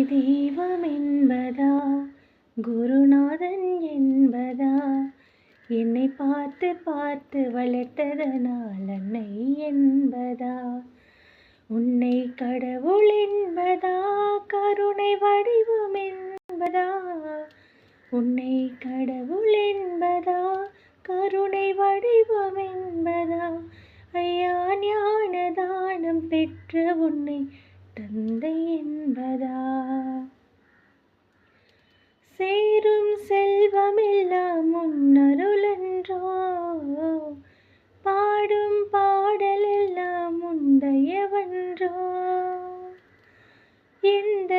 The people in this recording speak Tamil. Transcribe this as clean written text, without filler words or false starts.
தெய்வம் என்பதா குருநாதன் என்பதா என்னை பார்த்து பார்த்து வளர்த்ததனால் அன்னை என்பதா உன்னை கடவுள் என்பதா கருணை வடிவம் என்பதா உன்னை கடவுள் என்பதா கருணை வடிவம் என்பதா ஐயா ஞான தானம் பெற்ற உன்னை தந்தை என்பதா சேரும் செல்வமெல்லாம் முன்னருளன்றோ பாடும் பாடலெல்லாம் முந்தையவன்றோ எந்த